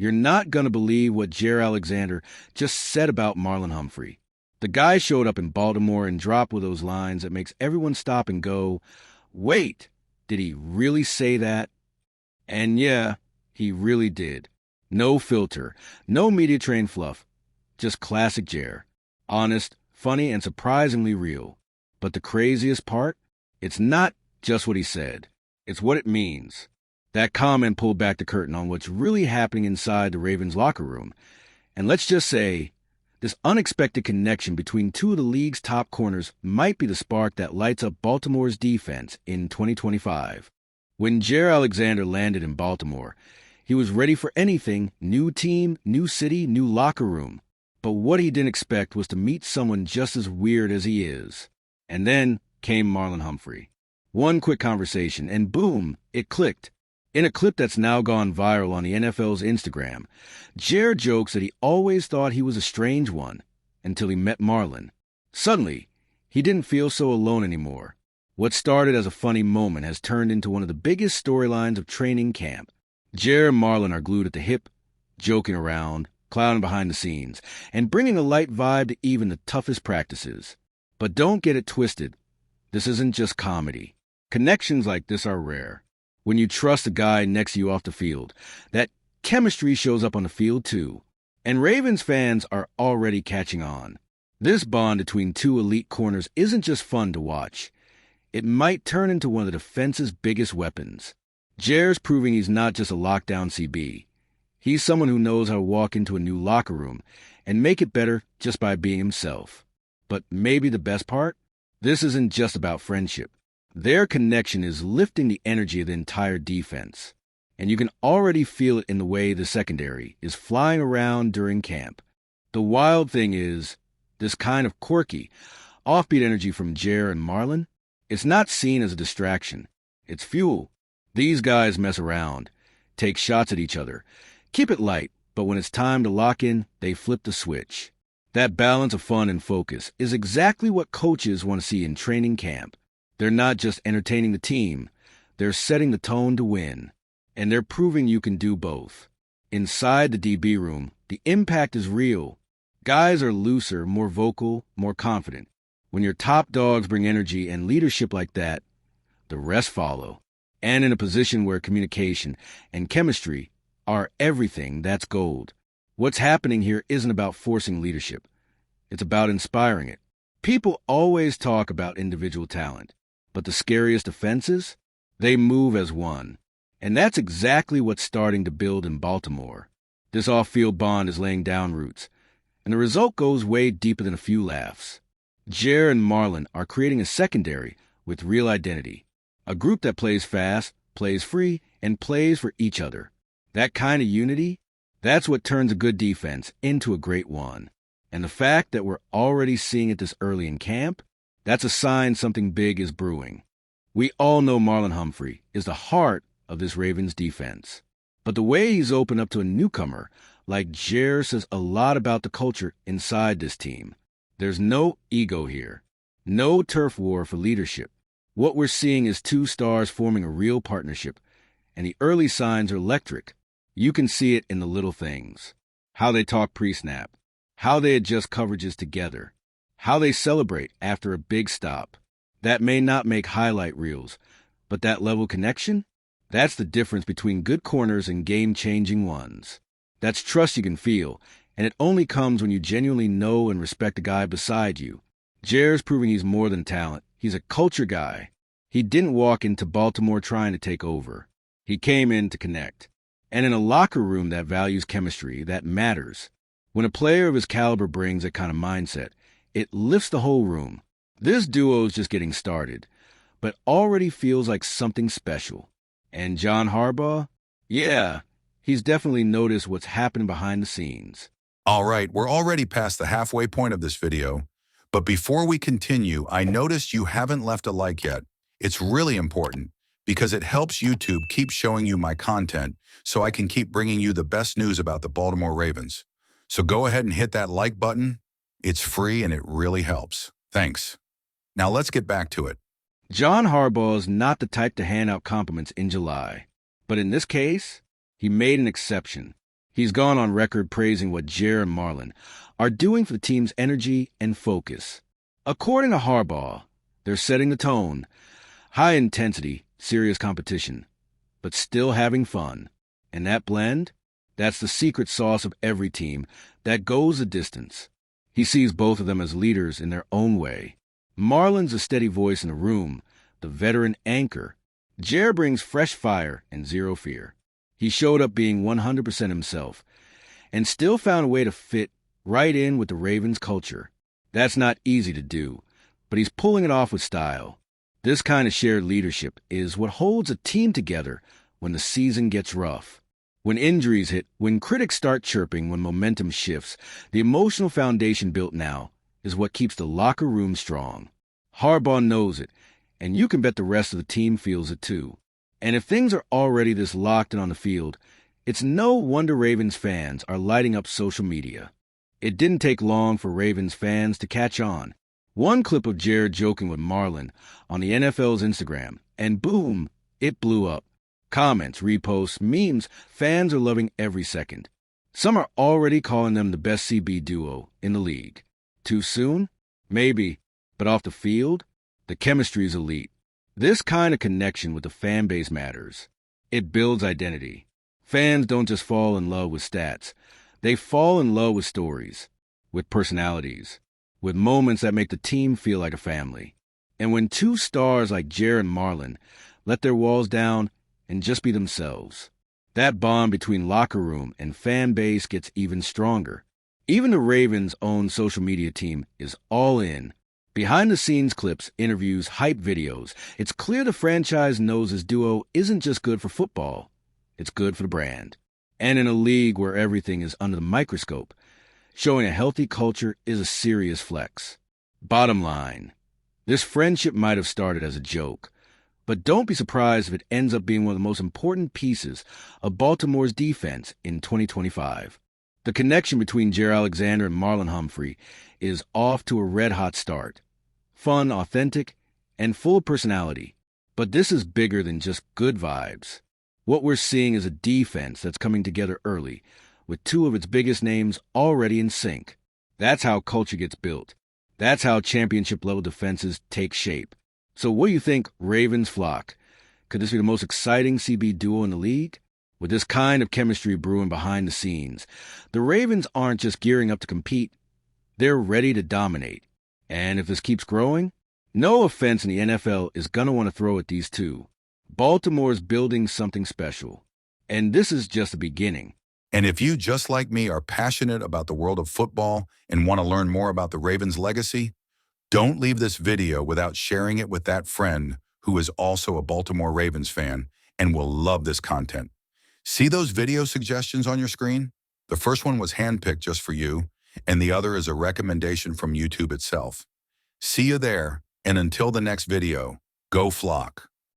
You're not going to believe what Jaire Alexander just said about Marlon Humphrey. The guy showed up in Baltimore and dropped with those lines that makes everyone stop and go, wait, did he really say that? And yeah, he really did. No filter, no media-trained fluff. Just classic Jaire. Honest, funny, and surprisingly real. But the craziest part? It's not just what he said. It's what it means. That comment pulled back the curtain on what's really happening inside the Ravens locker room. And let's just say, this unexpected connection between two of the league's top corners might be the spark that lights up Baltimore's defense in 2025. When Jaire Alexander landed in Baltimore, he was ready for anything, new team, new city, new locker room. But what he didn't expect was to meet someone just as weird as he is. And then came Marlon Humphrey. One quick conversation, and boom, it clicked. In a clip that's now gone viral on the NFL's Instagram, Jaire jokes that he always thought he was a strange one until he met Marlon. Suddenly, he didn't feel so alone anymore. What started as a funny moment has turned into one of the biggest storylines of training camp. Jaire and Marlon are glued at the hip, joking around, clowning behind the scenes, and bringing a light vibe to even the toughest practices. But don't get it twisted. This isn't just comedy. Connections like this are rare. When you trust the guy next to you off the field, that chemistry shows up on the field too. And Ravens fans are already catching on. This bond between two elite corners isn't just fun to watch. It might turn into one of the defense's biggest weapons. Jaire's proving he's not just a lockdown CB. He's someone who knows how to walk into a new locker room and make it better just by being himself. But maybe the best part? This isn't just about friendship. Their connection is lifting the energy of the entire defense. And you can already feel it in the way the secondary is flying around during camp. The wild thing is, this kind of quirky, offbeat energy from Jaire and Marlon, it's not seen as a distraction. It's fuel. These guys mess around, take shots at each other, keep it light, but when it's time to lock in, they flip the switch. That balance of fun and focus is exactly what coaches want to see in training camp. They're not just entertaining the team, they're setting the tone to win. And they're proving you can do both. Inside the DB room, the impact is real. Guys are looser, more vocal, more confident. When your top dogs bring energy and leadership like that, the rest follow. And in a position where communication and chemistry are everything, that's gold. What's happening here isn't about forcing leadership. It's about inspiring it. People always talk about individual talent, but the scariest offenses, they move as one. And that's exactly what's starting to build in Baltimore. This off-field bond is laying down roots, and the result goes way deeper than a few laughs. Jaire and Marlon are creating a secondary with real identity, a group that plays fast, plays free, and plays for each other. That kind of unity, that's what turns a good defense into a great one. And the fact that we're already seeing it this early in camp, that's a sign something big is brewing. We all know Marlon Humphrey is the heart of this Ravens defense. But the way he's opened up to a newcomer like Jaire says a lot about the culture inside this team. There's no ego here, no turf war for leadership. What we're seeing is two stars forming a real partnership, and the early signs are electric. You can see it in the little things. How they talk pre-snap, how they adjust coverages together, how they celebrate after a big stop. That may not make highlight reels, but that level connection, that's the difference between good corners and game-changing ones. That's trust you can feel, and it only comes when you genuinely know and respect the guy beside you. Jaire's proving he's more than talent. He's a culture guy. He didn't walk into Baltimore trying to take over. He came in to connect. And in a locker room that values chemistry, that matters. When a player of his caliber brings that kind of mindset, it lifts the whole room. This duo's just getting started, but already feels like something special. And John Harbaugh? Yeah, he's definitely noticed what's happening behind the scenes. All right, we're already past the halfway point of this video. But before we continue, I noticed you haven't left a like yet. It's really important because it helps YouTube keep showing you my content so I can keep bringing you the best news about the Baltimore Ravens. So go ahead and hit that like button. It's free and it really helps. Thanks. Now let's get back to it. John Harbaugh is not the type to hand out compliments in July. But in this case, he made an exception. He's gone on record praising what Jaire and Marlon are doing for the team's energy and focus. According to Harbaugh, they're setting the tone. High intensity, serious competition, but still having fun. And that blend? That's the secret sauce of every team that goes the distance. He sees both of them as leaders in their own way. Marlon's a steady voice in the room, the veteran anchor. Jaire brings fresh fire and zero fear. He showed up being 100% himself and still found a way to fit right in with the Ravens' culture. That's not easy to do, but he's pulling it off with style. This kind of shared leadership is what holds a team together when the season gets rough. When injuries hit, when critics start chirping, when momentum shifts, the emotional foundation built now is what keeps the locker room strong. Harbaugh knows it, and you can bet the rest of the team feels it too. And if things are already this locked in on the field, it's no wonder Ravens fans are lighting up social media. It didn't take long for Ravens fans to catch on. One clip of Jaire joking with Marlon on the NFL's Instagram, and boom, it blew up. Comments, reposts, memes, fans are loving every second. Some are already calling them the best CB duo in the league. Too soon? Maybe. But off the field, the chemistry is elite. This kind of connection with the fan base matters. It builds identity. Fans don't just fall in love with stats. They fall in love with stories, with personalities, with moments that make the team feel like a family. And when two stars like Jaire and Marlon let their walls down and just be themselves, that bond between locker room and fan base gets even stronger. Even the Ravens' own social media team is all in. Behind-the-scenes clips, interviews, hype videos. It's clear the franchise knows this duo isn't just good for football. It's good for the brand. And in a league where everything is under the microscope, showing a healthy culture is a serious flex. Bottom line, this friendship might have started as a joke, but don't be surprised if it ends up being one of the most important pieces of Baltimore's defense in 2025. The connection between Jaire Alexander and Marlon Humphrey is off to a red-hot start. Fun, authentic, and full of personality. But this is bigger than just good vibes. What we're seeing is a defense that's coming together early, with two of its biggest names already in sync. That's how culture gets built. That's how championship-level defenses take shape. So what do you think, Ravens flock? Could this be the most exciting CB duo in the league? With this kind of chemistry brewing behind the scenes, the Ravens aren't just gearing up to compete. They're ready to dominate. And if this keeps growing, no offense in the NFL is going to want to throw at these two. Baltimore's building something special. And this is just the beginning. And if you, just like me, are passionate about the world of football and want to learn more about the Ravens' legacy, don't leave this video without sharing it with that friend who is also a Baltimore Ravens fan and will love this content. See those video suggestions on your screen? The first one was handpicked just for you, and the other is a recommendation from YouTube itself. See you there, and until the next video, go Flock.